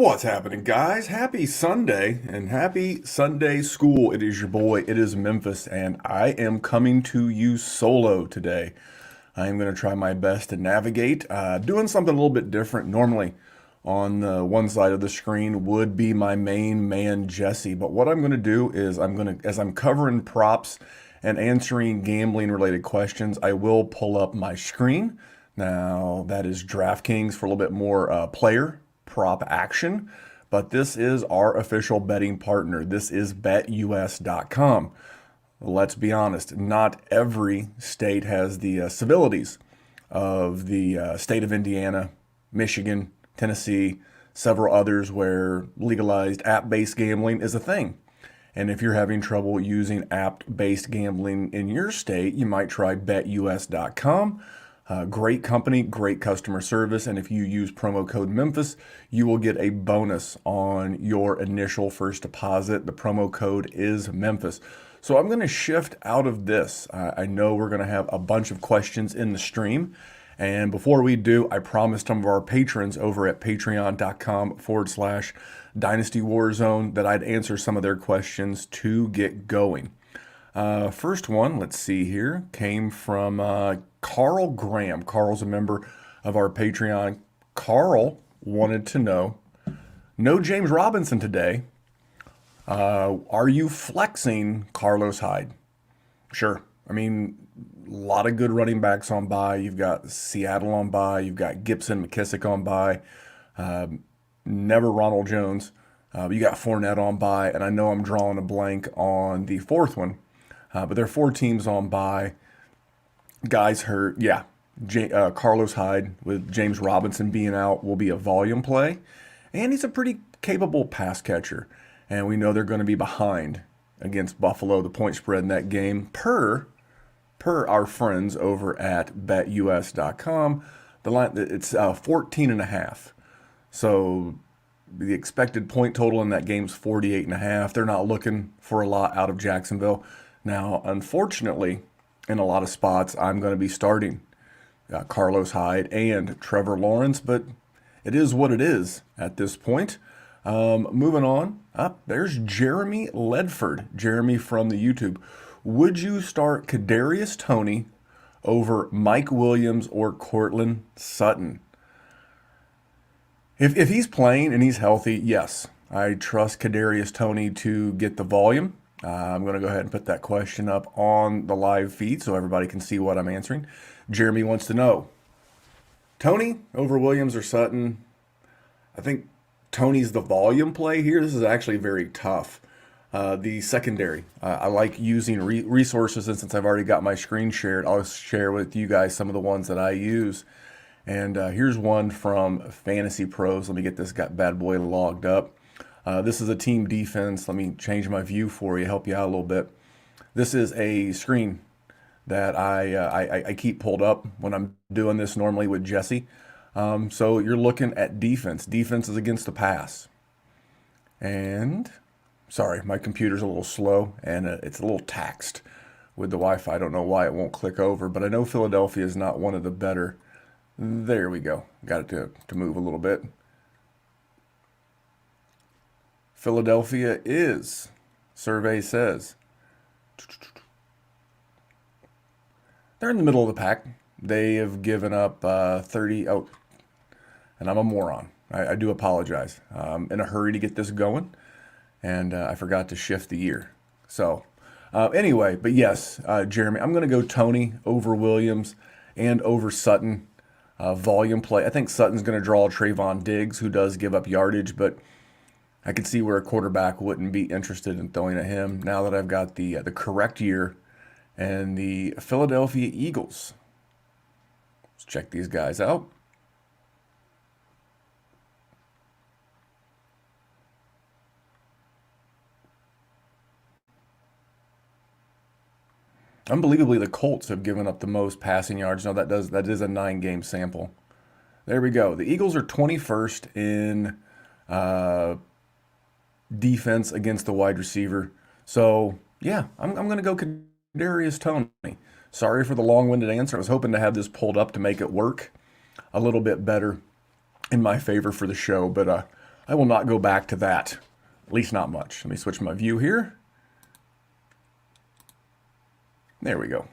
What's happening, guys? Happy Sunday and happy Sunday school. It is your boy, it is Memphis, and I am coming to you solo today. I am going to try my best to navigate, doing something a little bit different. Normally, on the one side of the screen would be my main man, Jesse, but what I'm going to do is as I'm covering props and answering gambling related questions, I will pull up my screen. Now, that is DraftKings for a little bit more player prop action, but this is our official betting partner. This is betus.com. Let's be honest, not every state has the civilities of the state of Indiana, Michigan, Tennessee, several others where legalized app-based gambling is a thing. And if you're having trouble using app-based gambling in your state, you might try betus.com. Great company, great customer service, and if you use promo code Memphis, you will get a bonus on your initial first deposit. The promo code is Memphis. So I'm going to shift out of this. I know we're going to have a bunch of questions in the stream, and before we do, I promised some of our patrons over at patreon.com/Dynasty Warzone that I'd answer some of their questions to get going. First one, let's see here, came from Carl Graham. Carl's a member of our Patreon. Carl wanted to know, no James Robinson today. Are you flexing Carlos Hyde? Sure. I mean, a lot of good running backs on bye. You've got Seattle on bye. You've got Gibson, McKissick on bye. Never Ronald Jones. You got Fournette on bye. And I know I'm drawing a blank on the fourth one. But there are four teams on bye. Guys hurt. Yeah. Carlos Hyde with James Robinson being out will be a volume play. And he's a pretty capable pass catcher. And we know they're going to be behind against Buffalo, the point spread in that game, per our friends over at betus.com. The line, it's 14.5. So the expected point total in that game is 48.5. They're not looking for a lot out of Jacksonville. Now, unfortunately, in a lot of spots, I'm going to be starting Carlos Hyde and Trevor Lawrence, but it is what it is at this point. Moving on, there's Jeremy Ledford. Jeremy from the YouTube. Would you start Kadarius Toney over Mike Williams or Courtland Sutton? If he's playing and he's healthy, yes, I trust Kadarius Toney to get the volume. I'm going to go ahead and put that question up on the live feed so everybody can see what I'm answering. Jeremy wants to know, Toney over Williams or Sutton? I think Toney's the volume play here. This is actually very tough. The secondary, I like using resources, and since I've already got my screen shared, I'll share with you guys some of the ones that I use. And here's one from Fantasy Pros. Let me get this bad boy logged up. This is a team defense. Let me change my view for you, help you out a little bit. This is a screen that I keep pulled up when I'm doing this normally with Jesse. So you're looking at defense. Defense is against the pass. And, sorry, my computer's a little slow, and it's a little taxed with the Wi-Fi. I don't know why it won't click over, but I know Philadelphia is not one of the better. There we go. Got it to move a little bit. Philadelphia is, survey says, they're in the middle of the pack. They have given up 30. Oh, and I'm a moron. I do apologize. I'm in a hurry to get this going, and I forgot to shift the year. So anyway, but yes, Jeremy, I'm going to go Toney over Williams and over Sutton. Volume play. I think Sutton's going to draw Trayvon Diggs, who does give up yardage, but I could see where a quarterback wouldn't be interested in throwing at him now that I've got the correct year and the Philadelphia Eagles. Let's check these guys out. Unbelievably, the Colts have given up the most passing yards. No, that is a 9-game sample. There we go. The Eagles are 21st in defense against the wide receiver. So, yeah, I'm going to go Kadarius Toney. Sorry for the long-winded answer. I was hoping to have this pulled up to make it work a little bit better in my favor for the show, but I I will not go back to that, at least not much. Let me switch my view here. There we go.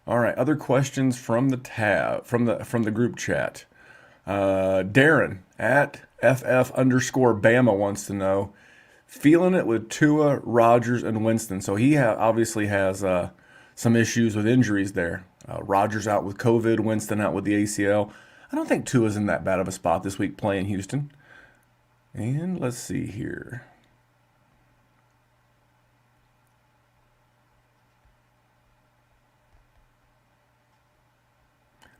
All right, other questions from the tab, from the group chat. Darren at FF_Bama wants to know, feeling it with Tua, Rodgers, and Winston. So he obviously has some issues with injuries there. Rodgers out with COVID, Winston out with the ACL. I don't think Tua's in that bad of a spot this week playing Houston. And let's see here.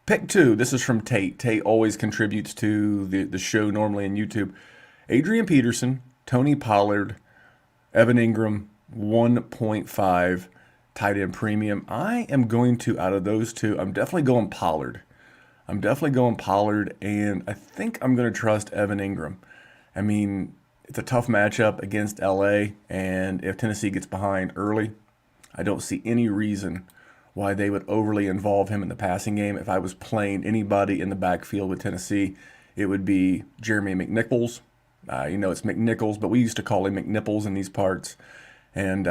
Pick two. This is from Tate. Tate always contributes to the show normally on YouTube. Adrian Peterson, Tony Pollard, Evan Ingram, 1.5 tight end premium. I am going to, out of those two, I'm definitely going Pollard. And I think I'm going to trust Evan Ingram. I mean, it's a tough matchup against LA, and if Tennessee gets behind early, I don't see any reason why they would overly involve him in the passing game. If I was playing anybody in the backfield with Tennessee, it would be Jeremy McNichols. It's McNichols, but we used to call him McNipples in these parts. And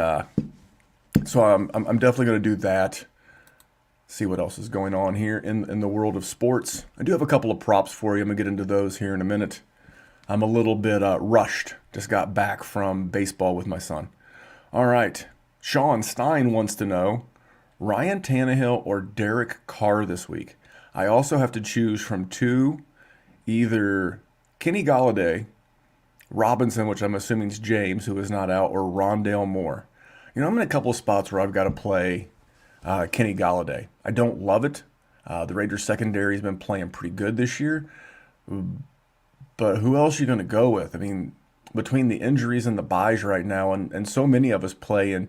so I'm definitely going to do that. See what else is going on here in the world of sports. I do have a couple of props for you. I'm going to get into those here in a minute. I'm a little bit rushed. Just got back from baseball with my son. All right. Sean Stein wants to know, Ryan Tannehill or Derek Carr this week? I also have to choose from two, either Kenny Golladay, Robinson, which I'm assuming is James, who is not out, or Rondale Moore. I'm in a couple of spots where I've got to play Kenny Golladay. I don't love it. The Raiders secondary has been playing pretty good this year. But who else are you going to go with? I mean, between the injuries and the buys right now, and so many of us play in,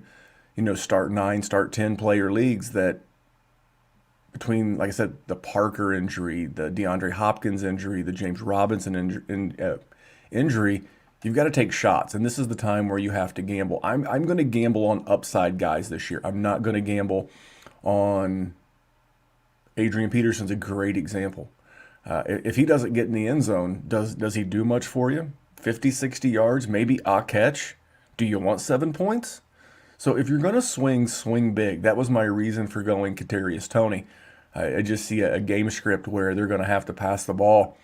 start 9, start 10 player leagues, that between, like I said, the Parker injury, the DeAndre Hopkins injury, the James Robinson injury, you've got to take shots. And this is the time where you have to gamble. I'm going to gamble on upside guys this year. I'm not going to gamble on Adrian Peterson's a great example. If he doesn't get in the end zone, does he do much for you? 50, 60 yards, maybe a catch. Do you want 7 points? So if you're going to swing big. That was my reason for going Kadarius Toney. I just see a game script where they're going to have to pass the ball.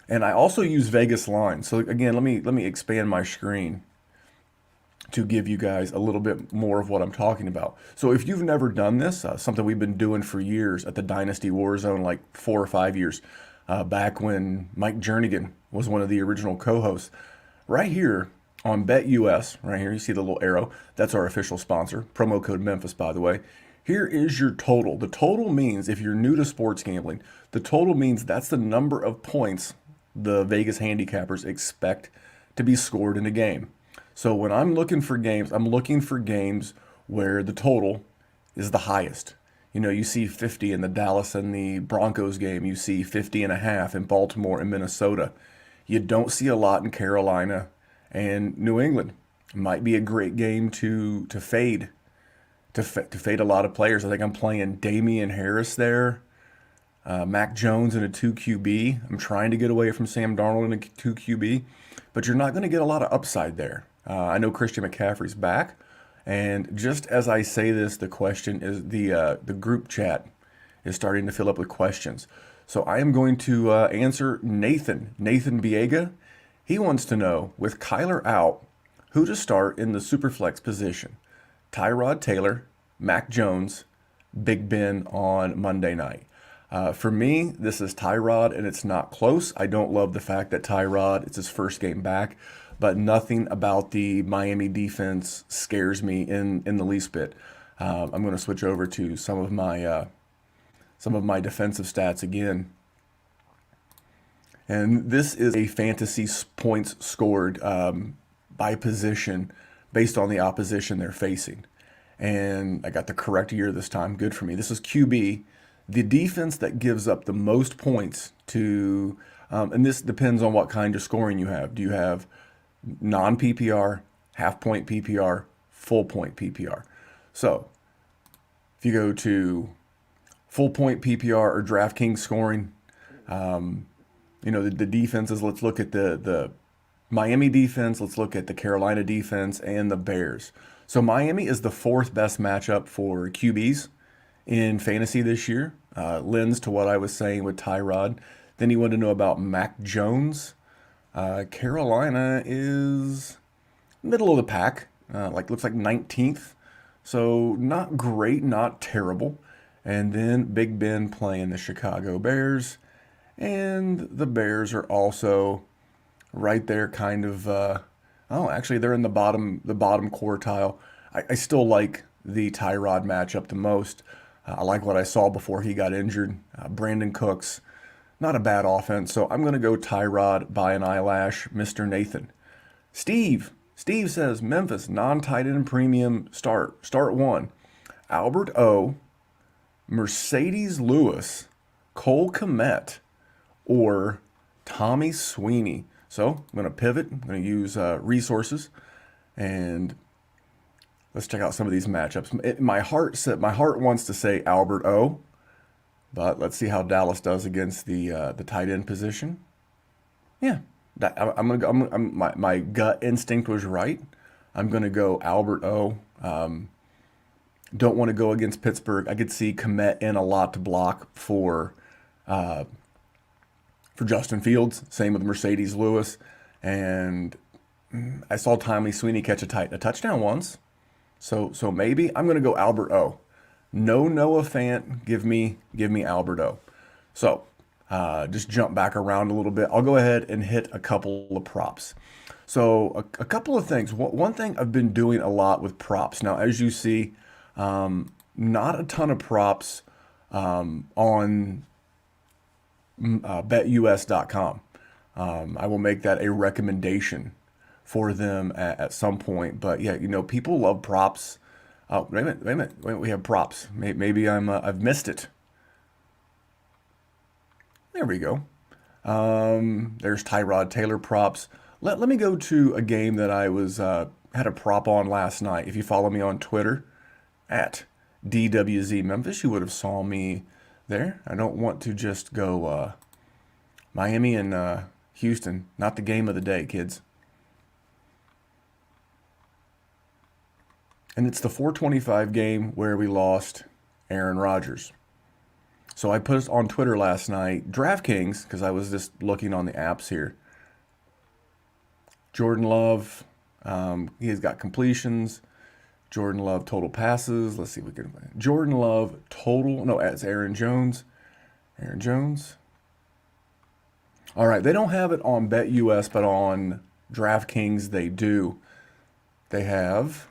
And I also use Vegas line. So again, let me expand my screen to give you guys a little bit more of what I'm talking about. So if you've never done this, something we've been doing for years at the Dynasty Warzone, like 4 or 5 years, back when Mike Jernigan was one of the original co-hosts. Right here on BetUS, right here, you see the little arrow. That's our official sponsor. Promo code Memphis, by the way. Here is your total. The total means, if you're new to sports gambling, the total means that's the number of points the Vegas handicappers expect to be scored in a game. So when I'm looking for games, I'm looking for games where the total is the highest. You see 50 in the Dallas and the Broncos game. You see 50.5 in Baltimore and Minnesota. You don't see a lot in Carolina and New England. Might be a great game to fade. To fade a lot of players. I think I'm playing Damian Harris there. Mac Jones in a 2 QB. I'm trying to get away from Sam Darnold in a 2 QB. But you're not going to get a lot of upside there. I know Christian McCaffrey's back. And just as I say this, the question is the group chat is starting to fill up with questions. So I am going to answer Nathan Biega. He wants to know, with Kyler out, who to start in the Superflex position. Tyrod Taylor, Mac Jones, Big Ben on Monday night. For me, this is Tyrod, and it's not close. I don't love the fact that Tyrod, it's his first game back, but nothing about the Miami defense scares me in the least bit. I'm going to switch over to some of my defensive stats again. And this is a fantasy points scored by position based on the opposition they're facing. And I got the correct year this time. Good for me. This is QB. The defense that gives up the most points to, and this depends on what kind of scoring you have. Do you have non-PPR, half-point PPR, full-point PPR? So if you go to full-point PPR or DraftKings scoring, the defenses, let's look at the Miami defense, let's look at the Carolina defense and the Bears. So Miami is the fourth best matchup for QBs in fantasy this year. Lends to what I was saying with Tyrod. Then you want to know about Mac Jones. Carolina is middle of the pack, looks like 19th. So not great, not terrible. And then Big Ben playing the Chicago Bears. And the Bears are also right there, kind of. Oh, actually, they're in the bottom quartile. I still like the Tyrod matchup the most. I like what I saw before he got injured. Brandon Cooks, not a bad offense. So I'm going to go Tyrod by an eyelash, Mr. Nathan. Steve says Memphis non-tight end premium start. Start one. Albert O, Mercedes Lewis, Cole Kmet, or Tommy Sweeney. So I'm going to pivot. I'm going to use resources, and let's check out some of these matchups. My heart wants to say Albert O, but let's see how Dallas does against the tight end position. Yeah, I'm gonna go. My gut instinct was right. I'm gonna go Albert O. Don't want to go against Pittsburgh. I could see Kmet in a lot to block for Justin Fields. Same with Mercedes Lewis, and I saw Tommy Sweeney catch a touchdown once. So maybe I'm gonna go Albert O. No Noah Fant. Give me Albert O. So just jump back around a little bit. I'll go ahead and hit a couple of props. So a couple of things. One thing I've been doing a lot with props. Now, as you see, not a ton of props on betus.com. I will make that a recommendation for them at some point. But yeah, people love props. Oh, wait a minute. We have props. Maybe I've missed it. There we go. There's Tyrod Taylor props. Let me go to a game that I was had a prop on last night. If you follow me on Twitter at DWZ Memphis, you would have saw me there. I don't want to just go Miami and Houston. Not the game of the day, kids. And it's the 425 game where we lost Aaron Rodgers. So I put on Twitter last night, DraftKings, because I was just looking on the apps here. Jordan Love, he has got completions. Jordan Love total passes. Let's see if we can. Jordan Love total. No, it's Aaron Jones. Aaron Jones. All right, they don't have it on BetUS, but on DraftKings they do. They have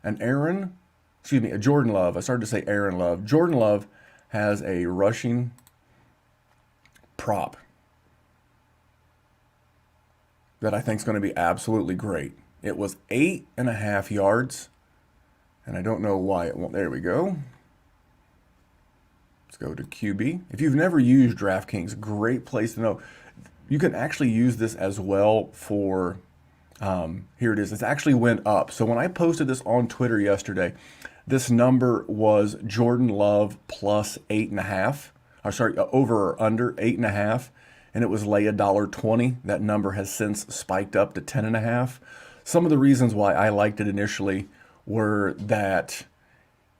a Jordan Love. I started to say Aaron Love. Jordan Love has a rushing prop that I think is going to be absolutely great. It was 8.5 yards, and I don't know why it won't. There we go. Let's go to QB. If you've never used DraftKings, great place to know. You can actually use this as well for, here it is. It actually went up. So when I posted this on Twitter yesterday, this number was Jordan Love plus 8.5. Or sorry, over or under 8.5. And it was lay $1.20. That number has since spiked up to 10.5. Some of the reasons why I liked it initially were that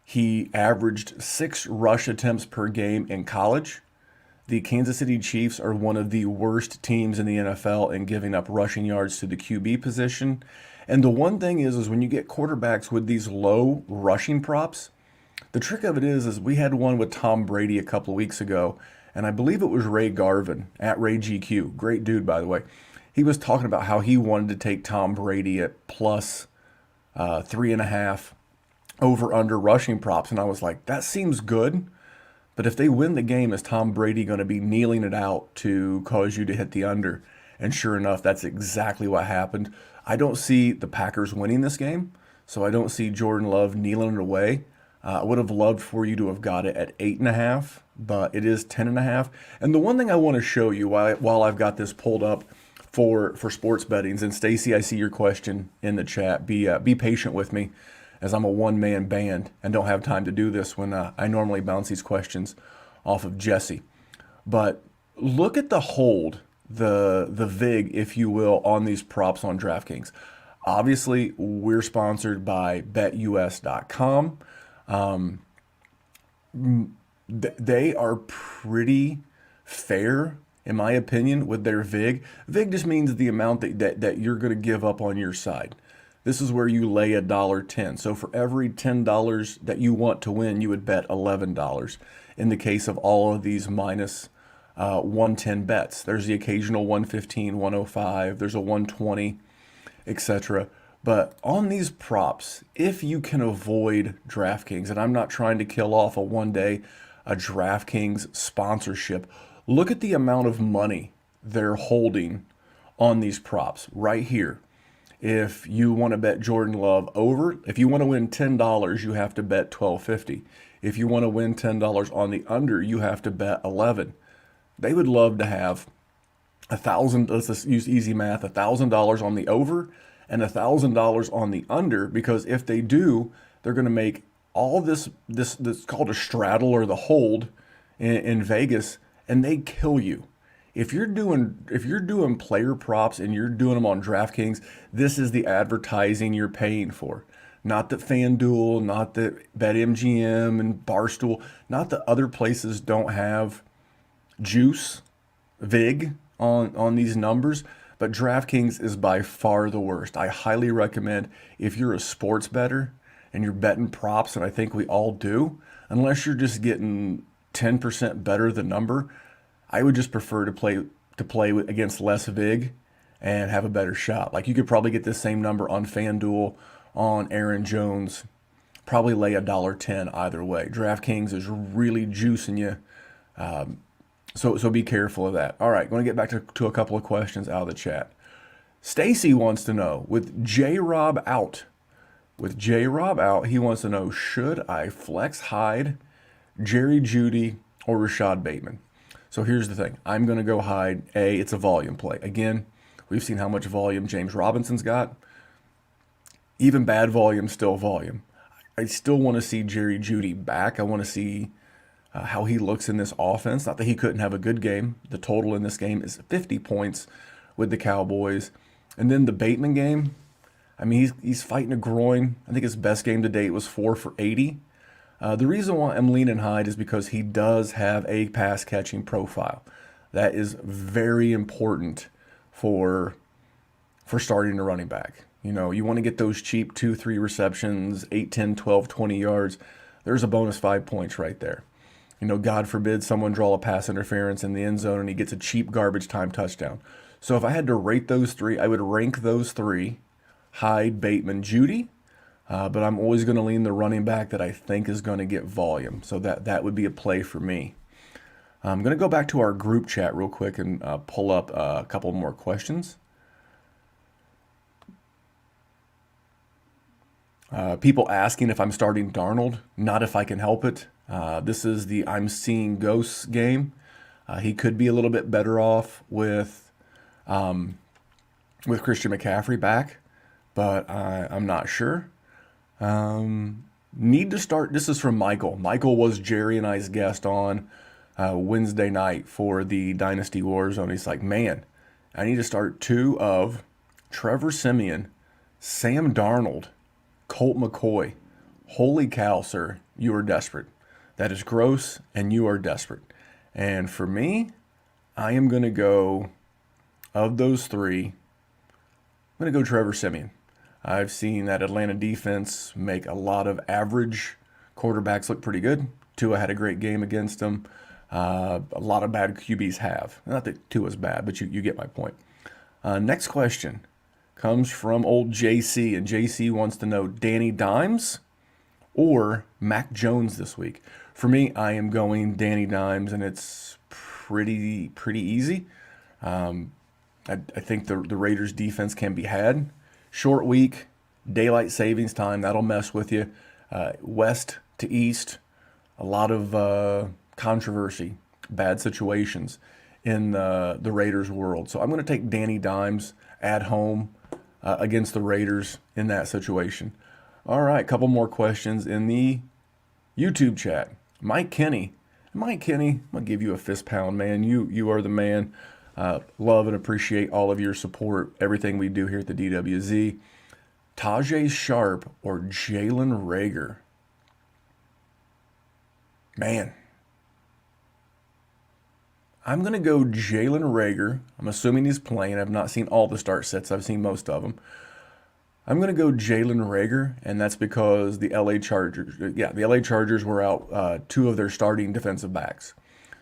he averaged 6 rush attempts per game in college. The Kansas City Chiefs are one of the worst teams in the NFL in giving up rushing yards to the QB position. And the one thing is when you get quarterbacks with these low rushing props, the trick of it is we had one with Tom Brady a couple of weeks ago, and I believe it was Ray Garvin at Ray GQ. Great dude, by the way. He was talking about how he wanted to take Tom Brady at plus 3.5 over under rushing props. And I was like, that seems good. But if they win the game, is Tom Brady going to be kneeling it out to cause you to hit the under? And sure enough, that's exactly what happened. I don't see the Packers winning this game, so I don't see Jordan Love kneeling it away. I would have loved for you to have got it at 8.5, but it is 10.5. And the one thing I want to show you while I've got this pulled up for sports bettings, and Stacy, I see your question in the chat. Be patient with me, as I'm a one-man band and don't have time to do this when I normally bounce these questions off of Jesse. But look at the hold the vig, if you will, on these props on DraftKings. Obviously, we're sponsored by BetUS.com. They are pretty fair, in my opinion, with their vig. Vig just means the amount that you're going to give up on your side. This is where you lay $1.10. So for every $10 that you want to win, you would bet $11. In the case of all of these minus 110 bets, there's the occasional 115, 105, there's a 120, etc. But on these props, if you can avoid DraftKings, and I'm not trying to kill off a DraftKings sponsorship, look at the amount of money they're holding on these props right here. If you want to bet Jordan Love over, if you want to win $10, you have to bet $12.50. If you want to win $10 on the under, you have to bet 11. They would love to have let's just use easy math, $1,000 on the over and $1,000 on the under, because if they do, they're going to make all this called a straddle or the hold in Vegas, and they kill you. If you're doing player props and you're doing them on DraftKings, this is the advertising you're paying for. Not that FanDuel, not that BetMGM and Barstool, not that other places don't have juice, vig on these numbers, but DraftKings is by far the worst. I highly recommend, if you're a sports bettor and you're betting props, and I think we all do, unless you're just getting 10% better the number, I would just prefer to play against less vig and have a better shot. Like, you could probably get this same number on FanDuel, on Aaron Jones, probably lay $1.10 either way. DraftKings is really juicing you. So be careful of that. All right, going to get back to a couple of questions out of the chat. Stacy wants to know, with J-Rob out, he wants to know, should I flex Hyde, Jerry Jeudy, or Rashad Bateman? So here's the thing. I'm going to go Hyde. It's a volume play. Again, we've seen how much volume James Robinson's got. Even bad volume, still volume. I still want to see Jerry Jeudy back. I want to see how he looks in this offense. Not that he couldn't have a good game. The total in this game is 50 points with the Cowboys. And then the Bateman game, I mean, he's fighting a groin. I think his best game to date was 4 for 80. The reason why I'm leaning Hyde is because he does have a pass-catching profile. That is very important for starting a running back. You know, you want to get those cheap 2-3 receptions, 8, 10, 12, 20 yards. There's a bonus 5 points right there. You know, God forbid someone draw a pass interference in the end zone and he gets a cheap garbage time touchdown. So if I had to rate those three, I would rank those three: Hyde, Bateman, Jeudy. But I'm always going to lean the running back that I think is going to get volume. So that would be a play for me. I'm going to go back to our group chat real quick and pull up a couple more questions. People asking if I'm starting Darnold. Not if I can help it. This is the I'm seeing ghosts game. He could be a little bit better off with Christian McCaffrey back, but I'm not sure. Need to start. This is from Michael. Michael was Jerry and I's guest on Wednesday night for the Dynasty Warzone. He's like, man, I need to start 2 of Trevor Siemian, Sam Darnold, Colt McCoy. Holy cow, sir. You are desperate. That is gross, and you are desperate. And for me, I am going to go, of those 3, I'm going to go Trevor Siemian. I've seen that Atlanta defense make a lot of average quarterbacks look pretty good. Tua had a great game against them. A lot of bad QBs have. Not that Tua's bad, but you get my point. Next question comes from old JC, and JC wants to know Danny Dimes or Mac Jones this week. For me, I am going Danny Dimes, and it's pretty easy. I think the Raiders defense can be had. Short week, daylight savings time, that'll mess with you. West to east, a lot of controversy, bad situations in the Raiders world. So I'm going to take Danny Dimes at home against the Raiders in that situation. All right, couple more questions in the YouTube chat. Mike Kenny, I'm going to give you a fist pound, man. You are the man. Love and appreciate all of your support, everything we do here at the DWZ. Tajay Sharp or Jalen Reagor? Man, I'm going to go Jalen Reagor. I'm assuming he's playing. I've not seen all the start sets. I've seen most of them. I'm going to go Jalen Reagor, and that's because the LA Chargers, the LA Chargers were out two of their starting defensive backs.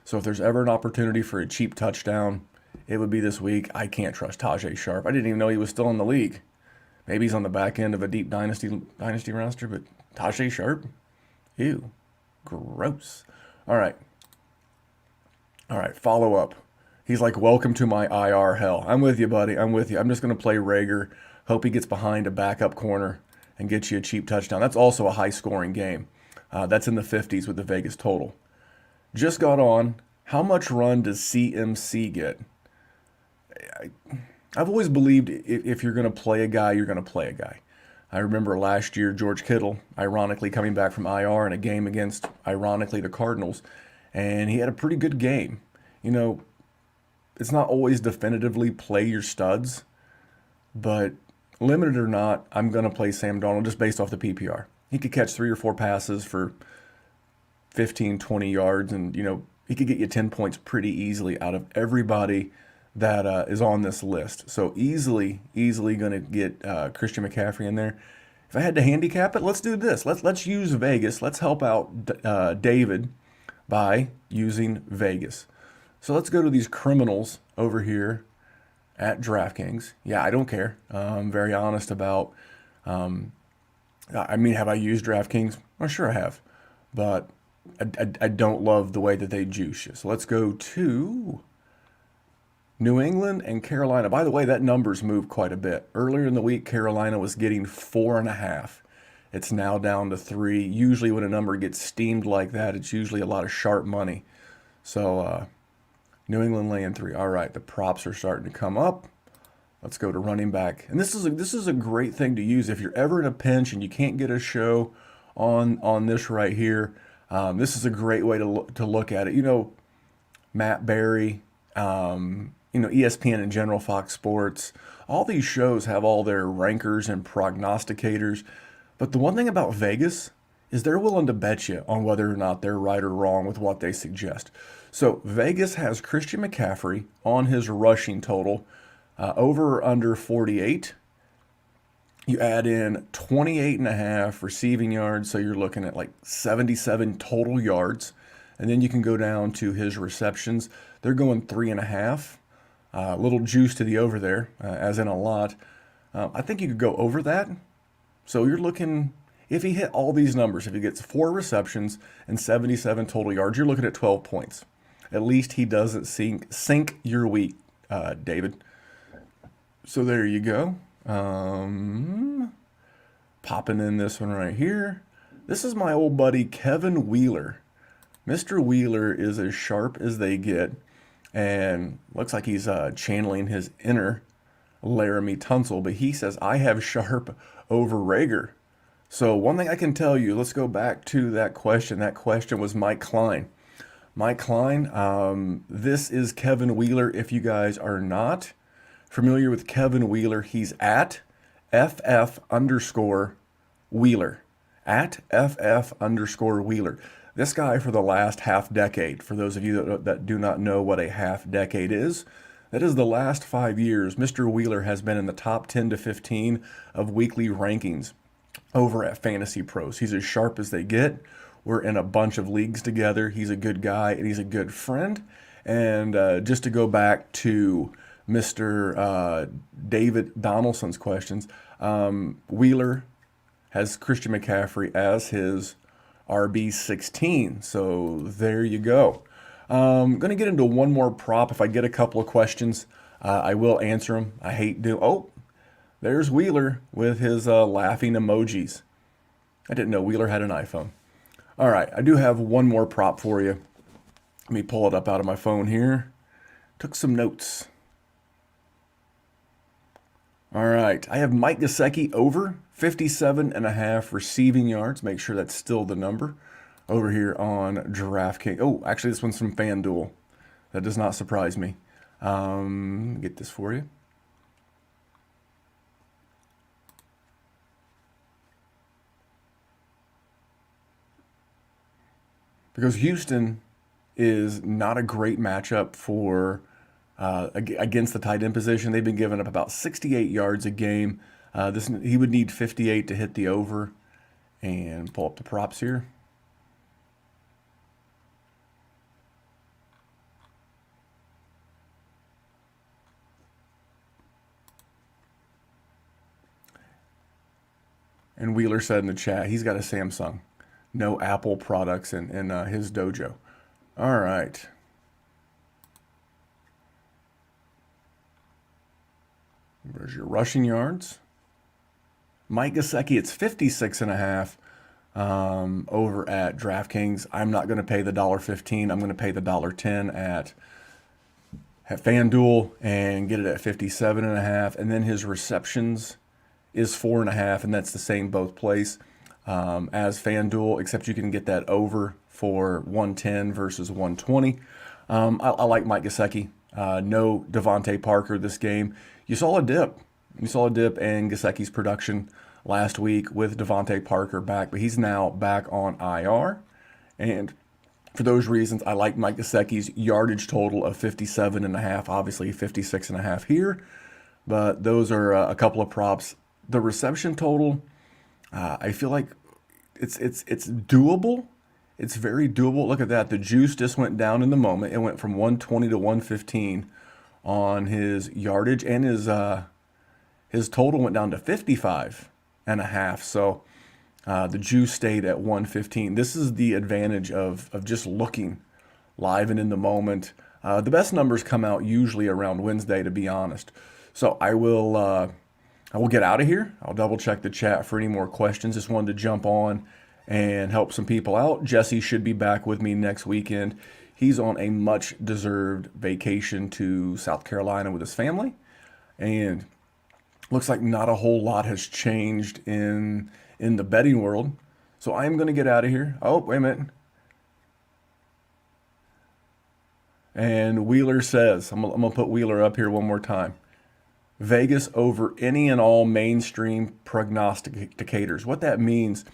So if there's ever an opportunity for a cheap touchdown, it would be this week. I can't trust Tajay Sharp. I didn't even know he was still in the league. Maybe he's on the back end of a deep dynasty roster, but Tajay Sharp? Ew. Gross. All right. Follow up. He's like, welcome to my IR hell. I'm with you, buddy. I'm with you. I'm just going to play Reagor. Hope he gets behind a backup corner and gets you a cheap touchdown. That's also a high-scoring game. That's in the 50s with the Vegas total. Just got on. How much run does CMC get? I've always believed if you're going to play a guy, you're going to play a guy. I remember last year, George Kittle, ironically, coming back from IR in a game against, ironically, the Cardinals, and he had a pretty good game. You know, it's not always definitively play your studs, but limited or not, I'm going to play Sam Darnold just based off the PPR. He could catch 3 or 4 passes for 15, 20 yards, and, you know, he could get you 10 points pretty easily out of everybody that is on this list. So easily going to get Christian McCaffrey in there. If I had to handicap it, let's do this. Let's use Vegas. Let's help out David by using Vegas. So let's go to these criminals over here at DraftKings. Yeah, I don't care. I'm very honest about, have I used DraftKings? Well, sure I have. But I don't love the way that they juice you. So let's go to New England and Carolina. By the way, that number's moved quite a bit. Earlier in the week, Carolina was getting 4.5. It's now down to 3. Usually when a number gets steamed like that, it's usually a lot of sharp money. So New England laying 3. All right, the props are starting to come up. Let's go to running back. And this is a great thing to use if you're ever in a pinch and you can't get a show on this right here. This is a great way to look at it. You know, Matt Berry, ESPN in general, Fox Sports, all these shows have all their rankers and prognosticators. But the one thing about Vegas is they're willing to bet you on whether or not they're right or wrong with what they suggest. So Vegas has Christian McCaffrey on his rushing total, over or under 48. You add in 28.5 receiving yards, so you're looking at like 77 total yards. And then you can go down to his receptions. They're going 3.5. A little juice to the over there, as in a lot. I think you could go over that. So you're looking, if he hit all these numbers, if he gets 4 receptions and 77 total yards, you're looking at 12 points. At least he doesn't sink your week, David. So there you go. Popping in this one right here. This is my old buddy Kevin Wheeler. Mr. Wheeler is as sharp as they get, and looks like he's channeling his inner Laramie Tunsil, but he says, I have Sharp over Reagor. So one thing I can tell you, let's go back to that question. That question was Mike Klein. Mike Klein, this is Kevin Wheeler. If you guys are not familiar with Kevin Wheeler, he's at FF_Wheeler. At FF_Wheeler. This guy for the last half decade, for those of you that do not know what a half decade is, that is the last 5 years, Mr. Wheeler has been in the top 10 to 15 of weekly rankings over at Fantasy Pros. He's as sharp as they get. We're in a bunch of leagues together. He's a good guy and he's a good friend. And just to go back to Mr. David Donaldson's questions, Wheeler has Christian McCaffrey as his RB16. So there you go. I'm going to get into one more prop. If I get a couple of questions, I will answer them. I hate doing... Oh, there's Wheeler with his laughing emojis. I didn't know Wheeler had an iPhone. All right, I do have one more prop for you. Let me pull it up out of my phone here. Took some notes. All right, I have Mike Gesicki over 57.5 receiving yards. Make sure that's still the number over here on DraftKings. Oh, actually, this one's from FanDuel. That does not surprise me. Get this for you. Because Houston is not a great matchup for against the tight end position. They've been giving up about 68 yards a game. He would need 58 to hit the over. And pull up the props here. And Wheeler said in the chat, he's got a Samsung. No Apple products in his dojo. All right. There's your rushing yards. Mike Gesicki, it's 56.5 over at DraftKings. I'm not going to pay the $1.15. I'm going to pay the $1.10 at FanDuel and get it at 57.5. And then his receptions is 4.5, and that's the same both plays as FanDuel, except you can get that over for 110 versus 120. I like Mike Gesicki. No Devontae Parker this game. You saw a dip. You saw a dip in Gesicki's production last week with Devontae Parker back, but he's now back on IR. And for those reasons, I like Mike Gesicki's yardage total of 57.5, obviously 56.5 here. But those are a couple of props. The reception total, I feel like it's doable. It's very doable. Look at that. The juice just went down in the moment. It went from 120 to 115 on his yardage, and his total went down to 55.5. So the juice stayed at 115. This is the advantage of just looking live and in the moment. The best numbers come out usually around Wednesday, to be honest. So I will get out of here. I'll double check the chat for any more questions. Just wanted to jump on and help some people out. Jesse should be back with me next weekend. He's on a much deserved vacation to South Carolina with his family. And looks like not a whole lot has changed in the betting world. So I am going to get out of here. Oh, wait a minute. And Wheeler says, I'm going to put Wheeler up here one more time. Vegas over any and all mainstream prognosticators. What that means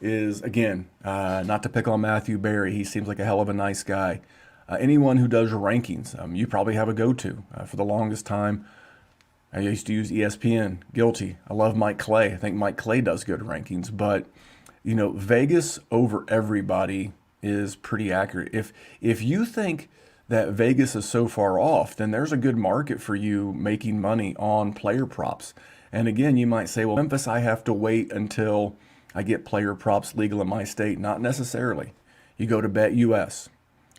is, again, not to pick on Matthew Berry. He seems like a hell of a nice guy. Anyone who does rankings, you probably have a go-to. For the longest time, I used to use ESPN. Guilty. I love Mike Clay. I think Mike Clay does good rankings. But, Vegas over everybody is pretty accurate. If you think that Vegas is so far off, then there's a good market for you making money on player props. And again, you might say, well, Memphis, I have to wait until I get player props legal in my state. Not necessarily. You go to BetUS.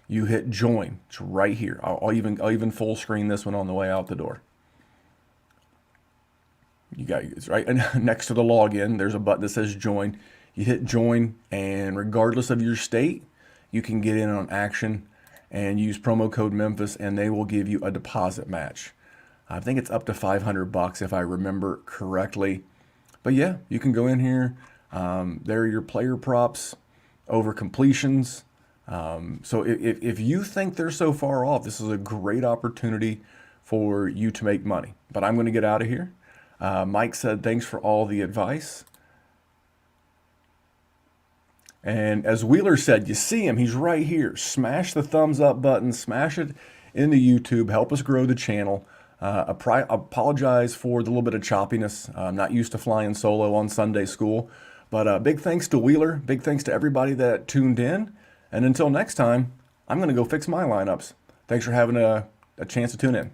You hit join. It's right here. I'll even full screen this one on the way out the door. You got it's right next to the login. There's a button that says join. You hit join, and regardless of your state, you can get in on action and use promo code Memphis, and they will give you a deposit match. I think it's up to $500 if I remember correctly. But yeah, you can go in here. There are your player props over completions. So if you think they're so far off, this is a great opportunity for you to make money. But I'm going to get out of here. Mike said, thanks for all the advice. And as Wheeler said, you see him, he's right here. Smash the thumbs up button, smash it into YouTube, help us grow the channel. Apologize for the little bit of choppiness. I'm not used to flying solo on Sunday school. But big thanks to Wheeler, big thanks to everybody that tuned in. And until next time, I'm going to go fix my lineups. Thanks for having a chance to tune in.